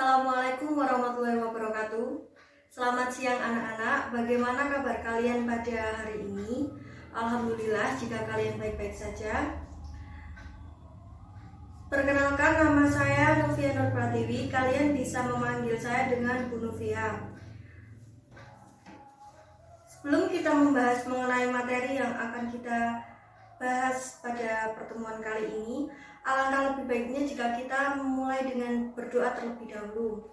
Assalamualaikum warahmatullahi wabarakatuh. Selamat siang anak-anak. Bagaimana kabar kalian pada hari ini? Alhamdulillah jika kalian baik-baik saja. Perkenalkan, nama saya Novia Nur Pratiwi. Kalian bisa memanggil saya dengan Bu Novia. Sebelum kita membahas mengenai materi yang akan kita bahas pada pertemuan kali ini, alangkah lebih baiknya jika kita memulai dengan berdoa terlebih dahulu.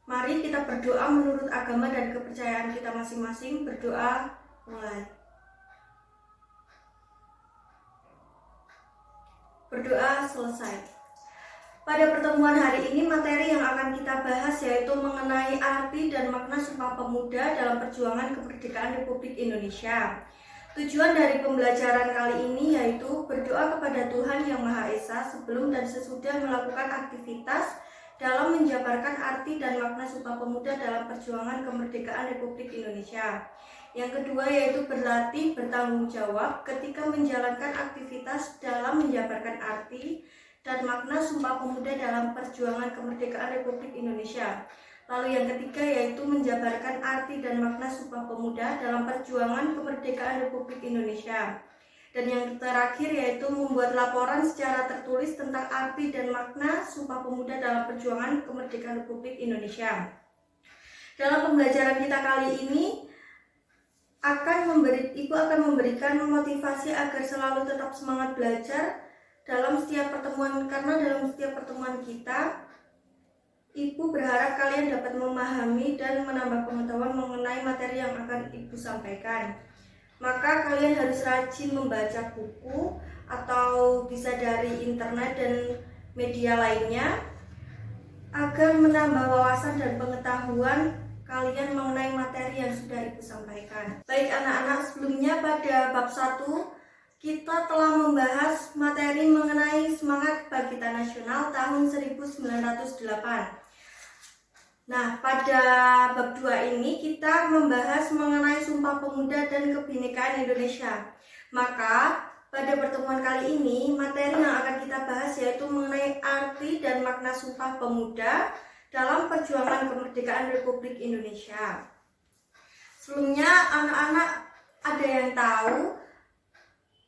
Mari kita berdoa menurut agama dan kepercayaan kita masing-masing. Berdoa, mulai. Berdoa selesai. Pada pertemuan hari ini, materi yang akan kita bahas yaitu mengenai arti dan makna Sumpah Pemuda dalam perjuangan kemerdekaan Republik Indonesia. Tujuan dari pembelajaran kali ini yaitu berdoa kepada Tuhan Yang Maha Esa sebelum dan sesudah melakukan aktivitas dalam menjabarkan arti dan makna Sumpah Pemuda dalam perjuangan kemerdekaan Republik Indonesia. Yang kedua yaitu berlatih bertanggung jawab ketika menjalankan aktivitas dalam menjabarkan arti dan makna Sumpah Pemuda dalam perjuangan kemerdekaan Republik Indonesia. Lalu yang ketiga yaitu menjabarkan arti dan makna Sumpah Pemuda dalam perjuangan kemerdekaan Republik Indonesia. Dan yang terakhir yaitu membuat laporan secara tertulis tentang arti dan makna Sumpah Pemuda dalam perjuangan kemerdekaan Republik Indonesia. Dalam pembelajaran kita kali ini, Ibu akan memberikan motivasi agar selalu tetap semangat belajar dalam setiap pertemuan, karena dalam setiap pertemuan kita, Ibu berharap kalian dapat memahami dan menambah pengetahuan mengenai materi yang akan Ibu sampaikan. Maka kalian harus rajin membaca buku atau bisa dari internet dan media lainnya agar menambah wawasan dan pengetahuan kalian mengenai materi yang sudah Ibu sampaikan. Baik anak-anak, sebelumnya pada bab 1 kita telah membahas materi mengenai Semangat Kebangkitan Nasional tahun 1908. Nah, pada bab 2 ini kita membahas mengenai Sumpah Pemuda dan Kebinekaan Indonesia. Maka, pada pertemuan kali ini, materi yang akan kita bahas yaitu mengenai arti dan makna Sumpah Pemuda dalam perjuangan kemerdekaan Republik Indonesia. Sebelumnya, anak-anak ada yang tahu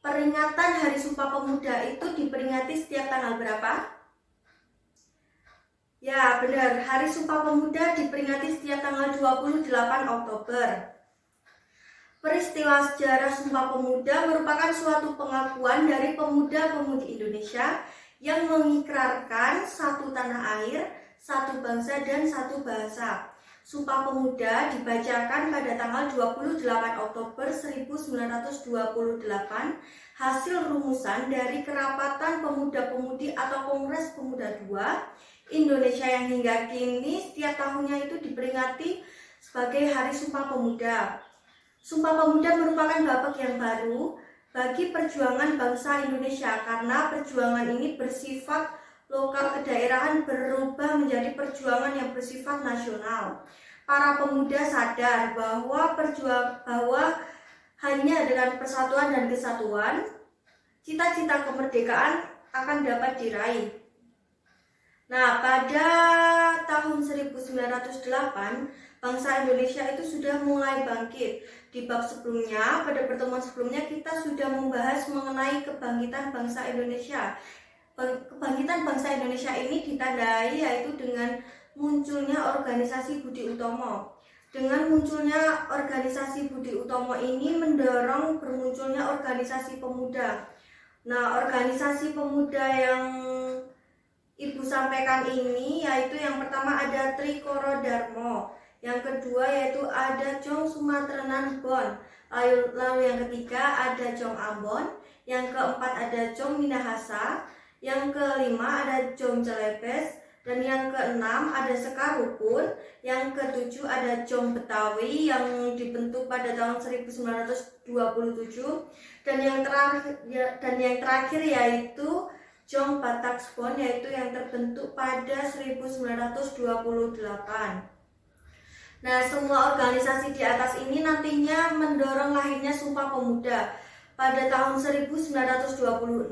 peringatan Hari Sumpah Pemuda itu diperingati setiap tanggal berapa? Ya, benar. Hari Sumpah Pemuda diperingati setiap tanggal 28 Oktober. Peristiwa sejarah Sumpah Pemuda merupakan suatu pengakuan dari pemuda-pemudi Indonesia yang mengikrarkan satu tanah air, satu bangsa, dan satu bahasa. Sumpah Pemuda dibacakan pada tanggal 28 Oktober 1928 hasil rumusan dari Kerapatan Pemuda-Pemudi atau Kongres Pemuda II Indonesia yang hingga kini setiap tahunnya itu diperingati sebagai Hari Sumpah Pemuda. Sumpah Pemuda merupakan babak yang baru bagi perjuangan bangsa Indonesia karena perjuangan ini bersifat lokal kedaerahan berubah menjadi perjuangan yang bersifat nasional. Para pemuda sadar bahwa hanya dengan persatuan dan kesatuan, cita-cita kemerdekaan akan dapat diraih. Nah, pada tahun 1908, bangsa Indonesia itu sudah mulai bangkit. Di bab sebelumnya, pada pertemuan sebelumnya kita sudah membahas mengenai kebangkitan bangsa Indonesia. Kebangkitan bangsa Indonesia ini ditandai yaitu dengan munculnya organisasi Budi Utomo. Dengan munculnya organisasi Budi Utomo ini mendorong bermunculnya organisasi pemuda. Nah, organisasi pemuda yang Ibu sampaikan ini yaitu yang pertama ada Trikoro Darmo, yang kedua yaitu ada Jong Sumatrenan Bon, lalu yang ketiga ada Jong Ambon, yang keempat ada Jong Minahasa, yang kelima ada Jong Celebes, dan yang keenam ada Sekarukun, yang ketujuh ada Jong Betawi yang dibentuk pada tahun 1927, dan yang terakhir yaitu Jong Bataksbon yaitu yang terbentuk pada 1928. Nah, semua organisasi di atas ini nantinya mendorong lahirnya Sumpah Pemuda. Pada tahun 1926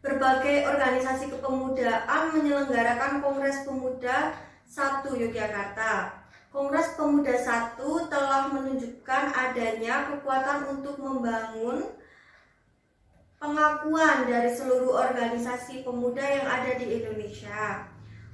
berbagai organisasi kepemudaan menyelenggarakan Kongres Pemuda 1 Yogyakarta. Kongres Pemuda 1 telah menunjukkan adanya kekuatan untuk membangun pengakuan dari seluruh organisasi pemuda yang ada di Indonesia.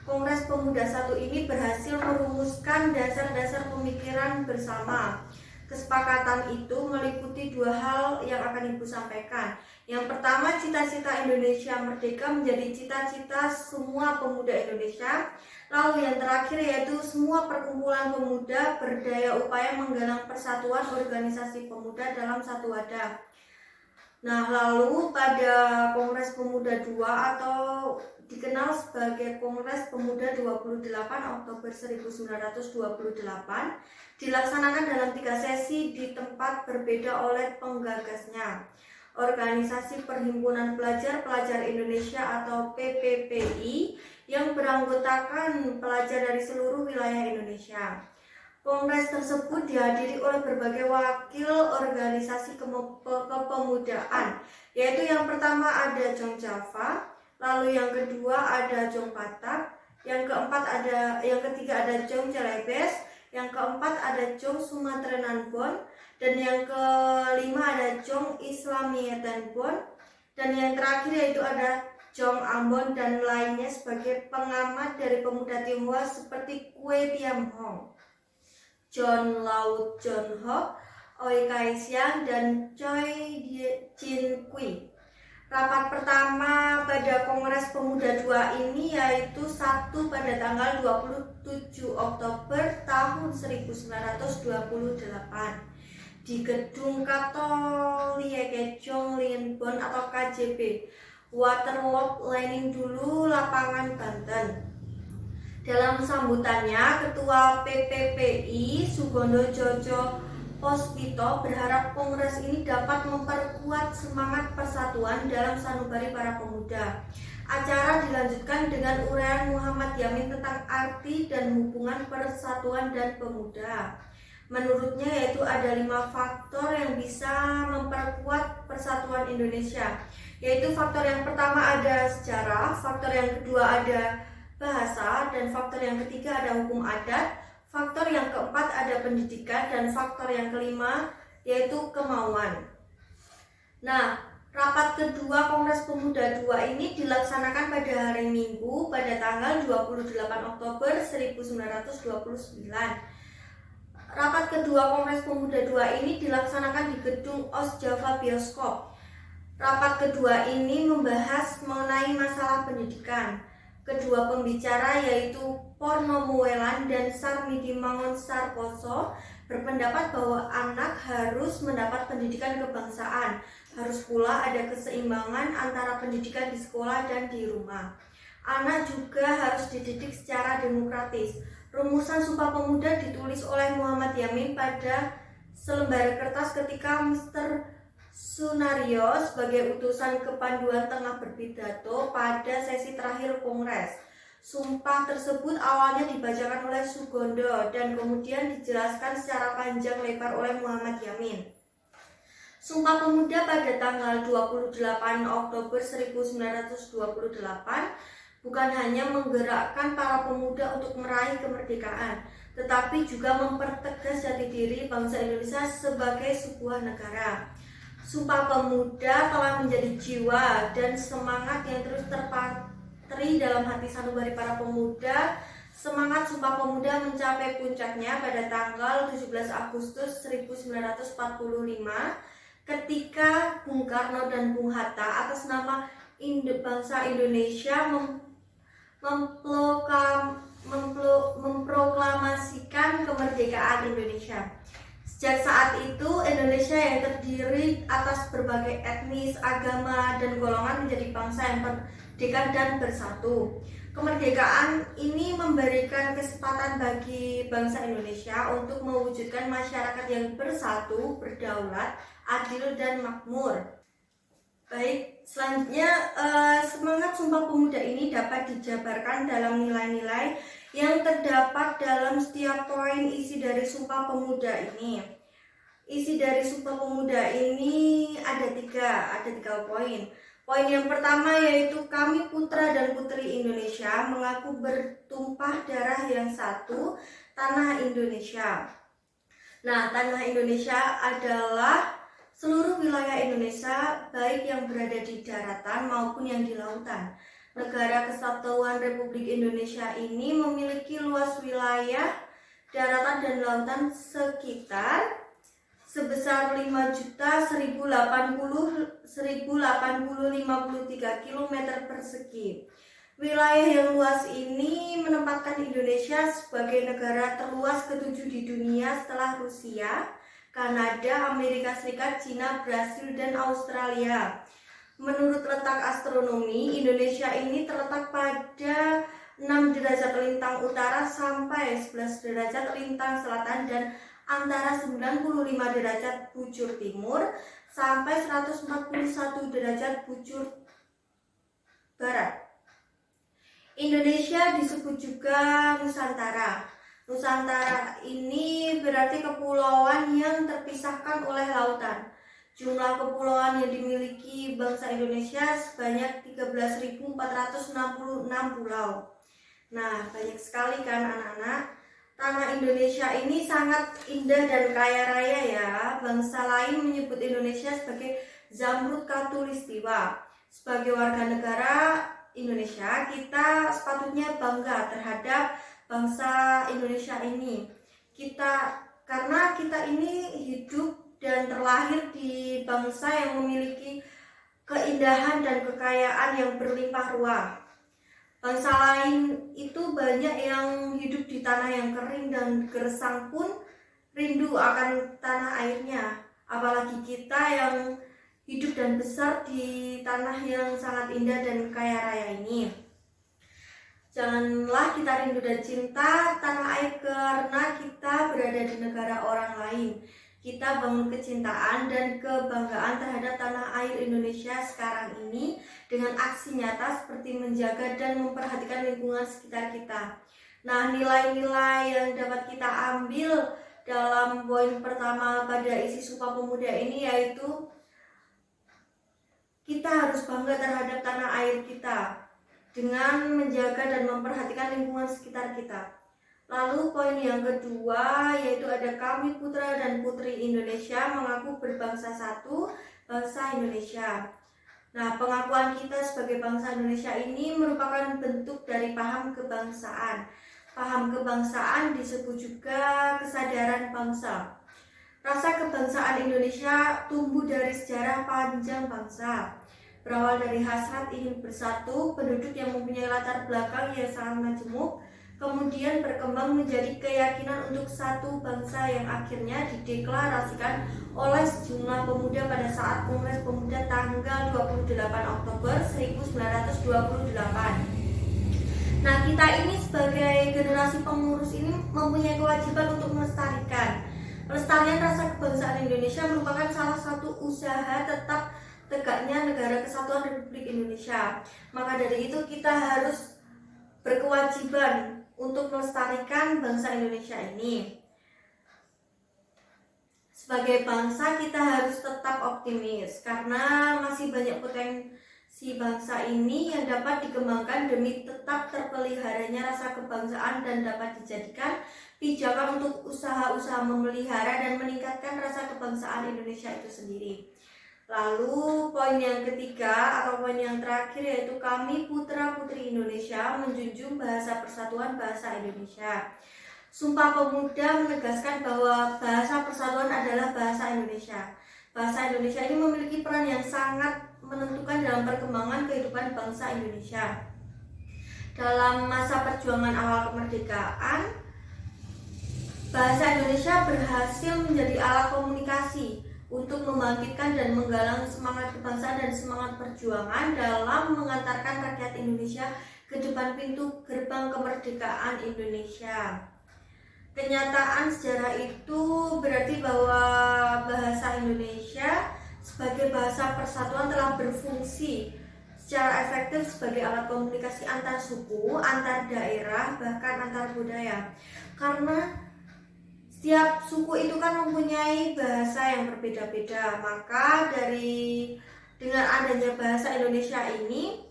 Kongres Pemuda 1 ini berhasil merumuskan dasar-dasar pemikiran bersama. Kesepakatan itu meliputi 2 hal yang akan Ibu sampaikan. Yang pertama, cita-cita Indonesia merdeka menjadi cita-cita semua pemuda Indonesia. Lalu yang terakhir yaitu semua perkumpulan pemuda berdaya upaya menggalang persatuan organisasi pemuda dalam satu wadah. Nah, lalu pada Kongres Pemuda 2 atau dikenal sebagai Kongres Pemuda 28 Oktober 1928 dilaksanakan dalam 3 sesi di tempat berbeda oleh penggagasnya. Organisasi Perhimpunan Pelajar-Pelajar Indonesia atau PPPI yang beranggotakan pelajar dari seluruh wilayah Indonesia. Kongres tersebut dihadiri oleh berbagai wakil organisasi kepemudaan, yaitu yang pertama ada Jong Java, lalu yang kedua ada Jong Batak, yang ketiga ada Jong Celebes, yang keempat ada Jong Sumatera Bon, dan yang kelima ada Jong Islamiyatan Bon, dan yang terakhir yaitu ada Jong Ambon dan lainnya sebagai pengamat dari pemuda Tionghoa seperti Kue Tiam Hong, John Lau John Ho, Oi Kai Siang, dan Choi Jin Kui. Rapat pertama pada Kongres Pemuda 2 ini yaitu Sabtu pada tanggal 27 Oktober tahun 1928 di Gedung Katolieke Jong Lin Bon atau KJB, Waterloo Lening Dulu, Lapangan, Banten. Dalam sambutannya, Ketua PPPI Sugondo Jojo Pospito berharap kongres ini dapat memperkuat semangat persatuan dalam sanubari para pemuda. Acara dilanjutkan dengan uraian Muhammad Yamin tentang arti dan hubungan persatuan dan pemuda. Menurutnya yaitu ada 5 faktor yang bisa memperkuat persatuan Indonesia. Yaitu faktor yang pertama ada sejarah, faktor yang kedua ada bahasa, dan faktor yang ketiga ada hukum adat, faktor yang keempat ada pendidikan, dan faktor yang kelima yaitu kemauan. Nah, rapat kedua Kongres Pemuda 2 ini dilaksanakan pada hari Minggu pada tanggal 28 Oktober 1929. Rapat kedua Kongres Pemuda 2 ini dilaksanakan di Gedung OS Java Bioskop. Rapat kedua ini membahas mengenai masalah pendidikan. Kedua pembicara yaitu Porno Muelan dan Sarmidi Mangun Sarkoso berpendapat bahwa anak harus mendapat pendidikan kebangsaan. Harus pula ada keseimbangan antara pendidikan di sekolah dan di rumah. Anak juga harus dididik secara demokratis. Rumusan Sumpah Pemuda ditulis oleh Muhammad Yamin pada selembar kertas ketika Mr. Sunario sebagai utusan kepanduan tengah berpidato pada sesi terakhir Kongres. Sumpah tersebut awalnya dibacakan oleh Sugondo dan kemudian dijelaskan secara panjang lebar oleh Muhammad Yamin. Sumpah Pemuda pada tanggal 28 Oktober 1928 bukan hanya menggerakkan para pemuda untuk meraih kemerdekaan, tetapi juga mempertegas jati diri bangsa Indonesia sebagai sebuah negara. Sumpah Pemuda telah menjadi jiwa dan semangat yang terus terpatri dalam hati sanubari para pemuda. Semangat Sumpah Pemuda mencapai puncaknya pada tanggal 17 Agustus 1945 ketika Bung Karno dan Bung Hatta atas nama bangsa Indonesia memproklamasikan kemerdekaan Indonesia. Sejak saat itu, Indonesia yang terdiri atas berbagai etnis, agama, dan golongan menjadi bangsa yang merdeka dan bersatu. Kemerdekaan ini memberikan kesempatan bagi bangsa Indonesia untuk mewujudkan masyarakat yang bersatu, berdaulat, adil, dan makmur. Baik, selanjutnya semangat Sumpah Pemuda ini dapat dijabarkan dalam nilai-nilai yang terdapat dalam setiap poin isi dari Sumpah Pemuda ini. Isi dari Sumpah Pemuda ini ada tiga poin. Poin yang pertama yaitu kami putra dan putri Indonesia mengaku bertumpah darah yang satu, tanah Indonesia. Nah, tanah Indonesia adalah seluruh wilayah Indonesia, baik yang berada di daratan maupun yang di lautan. Negara Kesatuan Republik Indonesia ini memiliki luas wilayah daratan dan lautan sekitar sebesar 5.180.180.53 km persegi. Wilayah yang luas ini menempatkan Indonesia sebagai negara terluas ketujuh di dunia setelah Rusia, Kanada, Amerika Serikat, Cina, Brasil, dan Australia. Menurut letak astronomi, Indonesia ini terletak pada 6 derajat lintang utara sampai 11 derajat lintang selatan dan antara 95 derajat bujur timur sampai 141 derajat bujur barat. Indonesia disebut juga Nusantara. Nusantara ini berarti kepulauan yang terpisahkan oleh lautan. Jumlah kepulauan yang dimiliki bangsa Indonesia sebanyak 13.466 pulau. Nah, banyak sekali kan anak-anak. Tanah Indonesia ini sangat indah dan kaya raya ya. Bangsa lain menyebut Indonesia sebagai Zamrud Khatulistiwa. Sebagai warga negara Indonesia, kita sepatutnya bangga terhadap bangsa Indonesia ini. Karena kita ini hidup dan terlahir di bangsa yang memiliki keindahan dan kekayaan yang berlimpah ruah. Bangsa lain itu banyak yang hidup di tanah yang kering dan gersang pun rindu akan tanah airnya. Apalagi kita yang hidup dan besar di tanah yang sangat indah dan kaya raya ini. Janganlah kita rindu dan cinta tanah air karena kita berada di negara orang lain. Kita bangun kecintaan dan kebanggaan terhadap tanah air Indonesia sekarang ini dengan aksi nyata seperti menjaga dan memperhatikan lingkungan sekitar kita. Nah, nilai-nilai yang dapat kita ambil dalam poin pertama pada isi Sumpah Pemuda ini yaitu kita harus bangga terhadap tanah air kita dengan menjaga dan memperhatikan lingkungan sekitar kita. Lalu poin yang kedua yaitu ada kami putra dan putri Indonesia mengaku berbangsa satu, bangsa Indonesia. Nah, pengakuan kita sebagai bangsa Indonesia ini merupakan bentuk dari paham kebangsaan. Paham kebangsaan disebut juga kesadaran bangsa. Rasa kebangsaan Indonesia tumbuh dari sejarah panjang bangsa. Berawal dari hasrat ingin bersatu, penduduk yang mempunyai latar belakang yang sangat majemuk, kemudian berkembang menjadi keyakinan untuk satu bangsa yang akhirnya dideklarasikan oleh sejumlah pemuda pada saat Kongres Pemuda tanggal 28 Oktober 1928. Nah, kita ini sebagai generasi pengurus ini mempunyai kewajiban untuk melestarikan. Pelestarian rasa kebangsaan Indonesia merupakan salah satu usaha tetap tegaknya Negara Kesatuan Republik Indonesia. Maka dari itu kita harus berkewajiban untuk melestarikan bangsa Indonesia ini. Sebagai bangsa kita harus tetap optimis karena masih banyak potensi bangsa ini yang dapat dikembangkan demi tetap terpeliharanya rasa kebangsaan dan dapat dijadikan pijakan untuk usaha-usaha memelihara dan meningkatkan rasa kebangsaan Indonesia itu sendiri. Lalu poin yang ketiga atau poin yang terakhir yaitu kami putra-putri Indonesia menjunjung bahasa persatuan bahasa Indonesia. Sumpah Pemuda menegaskan bahwa bahasa persatuan adalah bahasa Indonesia. Bahasa Indonesia ini memiliki peran yang sangat menentukan dalam perkembangan kehidupan bangsa Indonesia. Dalam masa perjuangan awal kemerdekaan, bahasa Indonesia berhasil menjadi alat komunikasi untuk membangkitkan dan menggalang semangat kebangsaan dan semangat perjuangan dalam mengantarkan rakyat Indonesia ke depan pintu gerbang kemerdekaan Indonesia. Kenyataan sejarah itu berarti bahwa bahasa Indonesia sebagai bahasa persatuan telah berfungsi secara efektif sebagai alat komunikasi antar suku, antar daerah, bahkan antar budaya. Karena setiap suku itu kan mempunyai bahasa yang berbeda-beda, maka dengan adanya bahasa Indonesia ini,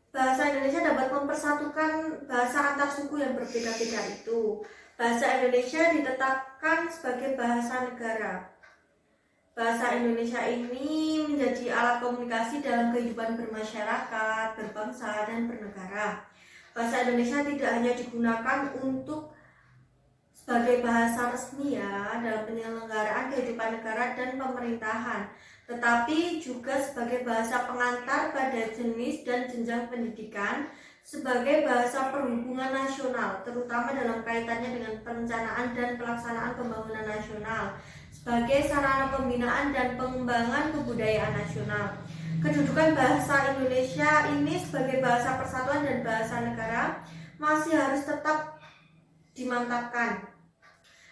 bahasa Indonesia dapat mempersatukan bahasa antar suku yang berbeda-beda itu. Bahasa Indonesia ditetapkan sebagai bahasa negara. Bahasa Indonesia ini menjadi alat komunikasi dalam kehidupan bermasyarakat, berbangsa, dan bernegara. Bahasa Indonesia tidak hanya digunakan untuk sebagai bahasa resmi ya dalam penyelenggaraan kehidupan negara dan pemerintahan, tetapi juga sebagai bahasa pengantar pada jenis dan jenjang pendidikan, sebagai bahasa perhubungan nasional, terutama dalam kaitannya dengan perencanaan dan pelaksanaan pembangunan nasional, sebagai sarana pembinaan dan pengembangan kebudayaan nasional. Kedudukan bahasa Indonesia ini sebagai bahasa persatuan dan bahasa negara masih harus tetap dimantapkan.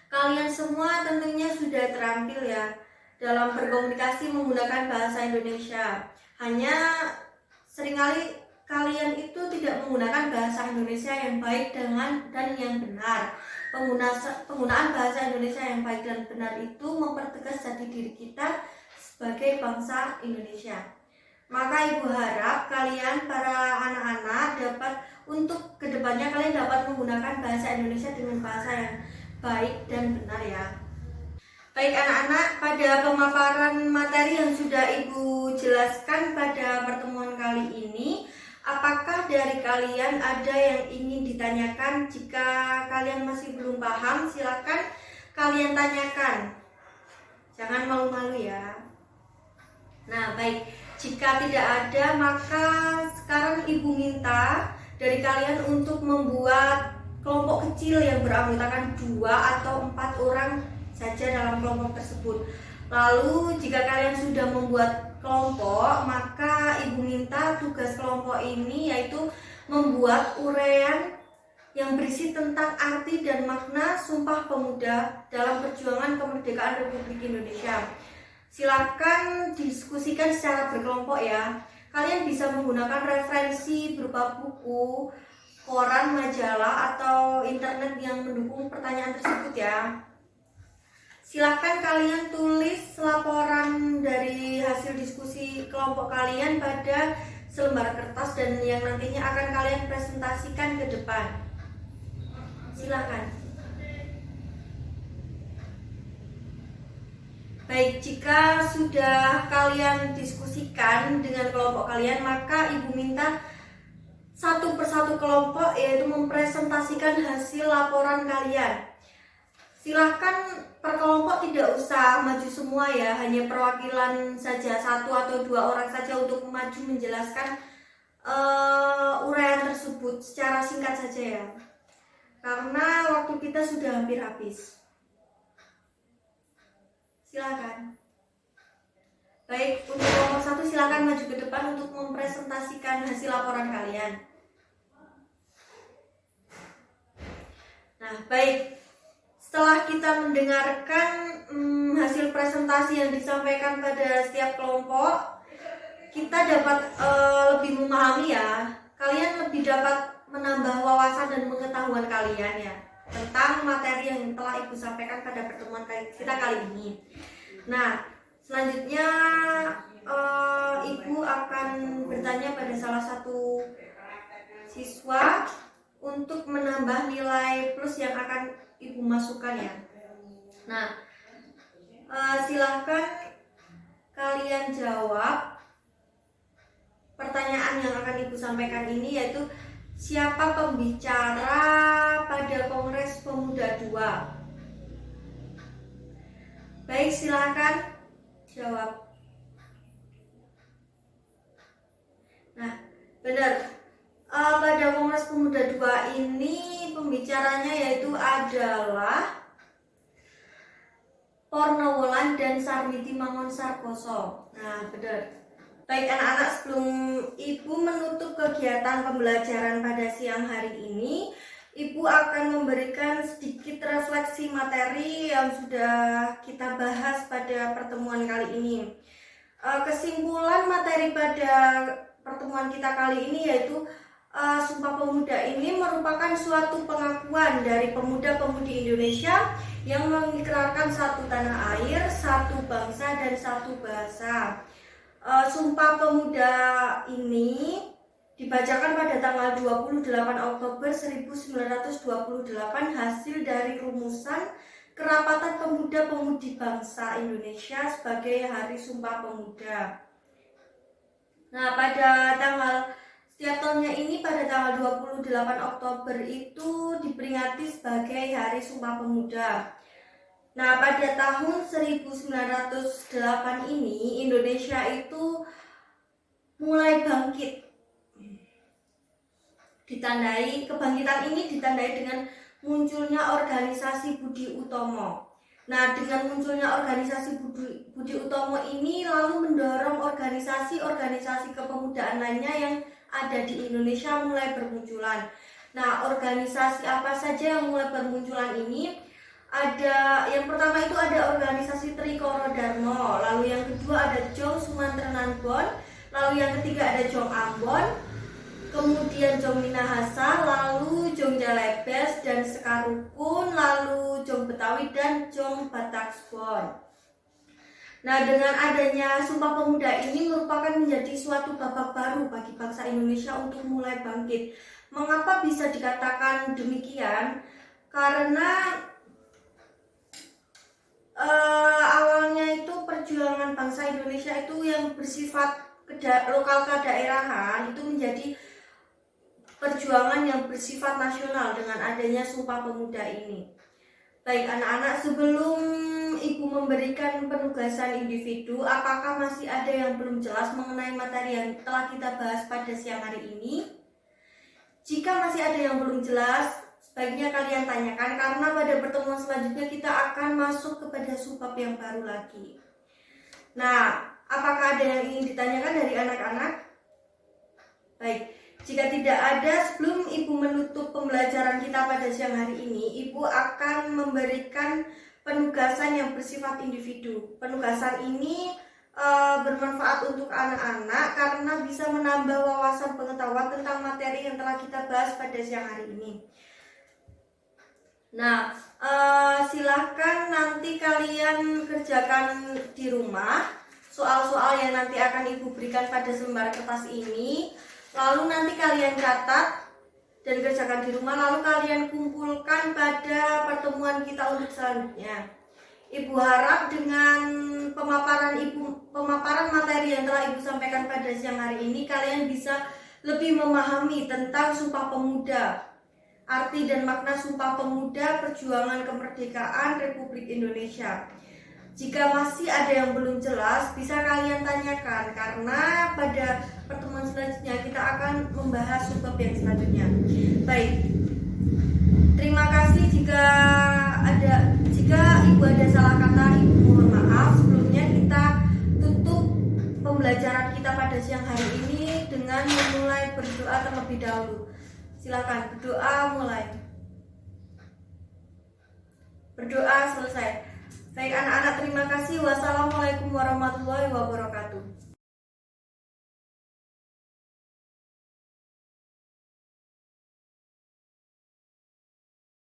Kalian semua tentunya sudah terampil ya dalam berkomunikasi menggunakan bahasa Indonesia. Hanya seringkali kalian itu tidak menggunakan bahasa Indonesia yang baik dan yang benar. Penggunaan bahasa Indonesia yang baik dan benar itu mempertegas jati diri kita sebagai bangsa Indonesia. Maka Ibu harap kalian para anak-anak dapat untuk kedepannya kalian dapat menggunakan bahasa Indonesia dengan bahasa yang baik dan benar ya. Baik anak-anak, pada pemaparan materi yang sudah Ibu jelaskan pada pertemuan kali ini, apakah dari kalian ada yang ingin ditanyakan? Jika kalian masih belum paham, silakan kalian tanyakan. Jangan malu-malu ya. Nah, baik. Jika tidak ada, maka sekarang Ibu minta dari kalian untuk membuat kelompok kecil yang beranggotakan 2 atau 4 orang saja dalam kelompok tersebut. Lalu jika kalian sudah membuat kelompok, maka Ibu minta tugas kelompok ini yaitu membuat uraian yang berisi tentang arti dan makna Sumpah Pemuda dalam perjuangan kemerdekaan Republik Indonesia. Silakan diskusikan secara berkelompok ya. Kalian bisa menggunakan referensi berupa buku, koran, majalah, atau internet yang mendukung pertanyaan tersebut ya. Silakan kalian tulis laporan dari hasil diskusi kelompok kalian pada selembar kertas dan yang nantinya akan kalian presentasikan ke depan. Silakan. Baik, jika sudah kalian diskusikan dengan kelompok kalian, maka Ibu minta satu persatu kelompok yaitu mempresentasikan hasil laporan kalian. Silahkan per kelompok tidak usah maju semua ya, hanya perwakilan saja, 1 atau 2 orang saja untuk maju menjelaskan uraian tersebut secara singkat saja ya, karena waktu kita sudah hampir habis. Silakan. Baik, untuk kelompok 1 silakan maju ke depan untuk mempresentasikan hasil laporan kalian. Nah, baik. Setelah kita mendengarkan hasil presentasi yang disampaikan pada setiap kelompok, kita dapat lebih memahami ya. Kalian lebih dapat menambah wawasan dan pengetahuan kalian ya tentang materi yang telah Ibu sampaikan pada pertemuan kita kali ini. Nah, selanjutnya Ibu akan bertanya pada salah satu siswa untuk menambah nilai plus yang akan Ibu masukkan ya. Nah, silahkan kalian jawab pertanyaan yang akan Ibu sampaikan ini, yaitu siapa pembicara pada Kongres Pemuda 2? Baik, silakan jawab. Nah, benar. Pada Kongres Pemuda 2 ini pembicaranya yaitu adalah Pornowolan dan Sarmiti Mangunsarkoso. Nah, benar. Baik anak-anak, sebelum Ibu menutup kegiatan pembelajaran pada siang hari ini, Ibu akan memberikan sedikit refleksi materi yang sudah kita bahas pada pertemuan kali ini. Kesimpulan materi pada pertemuan kita kali ini yaitu Sumpah Pemuda ini merupakan suatu pengakuan dari pemuda-pemudi Indonesia yang mengikrarkan satu tanah air, satu bangsa, dan satu bahasa. Sumpah Pemuda ini dibacakan pada tanggal 28 Oktober 1928 hasil dari rumusan Kerapatan Pemuda-Pemudi Bangsa Indonesia sebagai Hari Sumpah Pemuda. Nah, setiap tahunnya ini pada tanggal 28 Oktober itu diperingati sebagai Hari Sumpah Pemuda. Nah, pada tahun 1908 ini Indonesia itu mulai bangkit. Kebangkitan ini ditandai dengan munculnya organisasi Budi Utomo. Nah, dengan munculnya organisasi Budi Utomo ini lalu mendorong organisasi-organisasi kepemudaan lainnya yang ada di Indonesia mulai bermunculan. Nah, organisasi apa saja yang mulai bermunculan ini? Yang pertama itu ada organisasi Trikoro Darmo, lalu yang kedua ada Jong Sumantrenanbon, lalu yang ketiga ada Jong Ambon, kemudian Jong Minahasa, lalu Jong Jalebes dan Sekarukun, lalu Jong Betawi dan Jong Bataksbon. Nah, dengan adanya Sumpah Pemuda ini merupakan menjadi suatu babak baru bagi bangsa Indonesia untuk mulai bangkit. Mengapa bisa dikatakan demikian? Karena awalnya itu perjuangan bangsa Indonesia itu yang bersifat lokal kedaerahan itu menjadi perjuangan yang bersifat nasional dengan adanya Sumpah Pemuda ini. Baik anak-anak, sebelum Ibu memberikan penugasan individu, apakah masih ada yang belum jelas mengenai materi yang telah kita bahas pada siang hari ini? Jika masih ada yang belum jelas, sebaiknya kalian tanyakan karena pada pertemuan selanjutnya kita akan masuk kepada subbab yang baru lagi. Nah, apakah ada yang ingin ditanyakan dari anak-anak? Baik, jika tidak ada, sebelum Ibu menutup pembelajaran kita pada siang hari ini, Ibu akan memberikan penugasan yang bersifat individu. Penugasan ini bermanfaat untuk anak-anak karena bisa menambah wawasan pengetahuan tentang materi yang telah kita bahas pada siang hari ini. Nah, silahkan nanti kalian kerjakan di rumah soal-soal yang nanti akan Ibu berikan pada selembar kertas ini. Lalu nanti kalian catat dan kerjakan di rumah, lalu kalian kumpulkan pada pertemuan kita untuk selanjutnya. Ibu harap dengan pemaparan materi yang telah Ibu sampaikan pada siang hari ini, kalian bisa lebih memahami tentang Sumpah Pemuda, arti dan makna Sumpah Pemuda perjuangan kemerdekaan Republik Indonesia. Jika masih ada yang belum jelas, bisa kalian tanyakan karena pada pertemuan selanjutnya kita akan membahas subbab yang selanjutnya. Baik, terima kasih. Jika Ibu ada salah kata, Ibu mohon maaf. Sebelumnya kita tutup pembelajaran kita pada siang hari ini dengan memulai berdoa terlebih dahulu. Silakan berdoa mulai. Berdoa selesai. Baik anak-anak, terima kasih. Wassalamualaikum warahmatullahi wabarakatuh.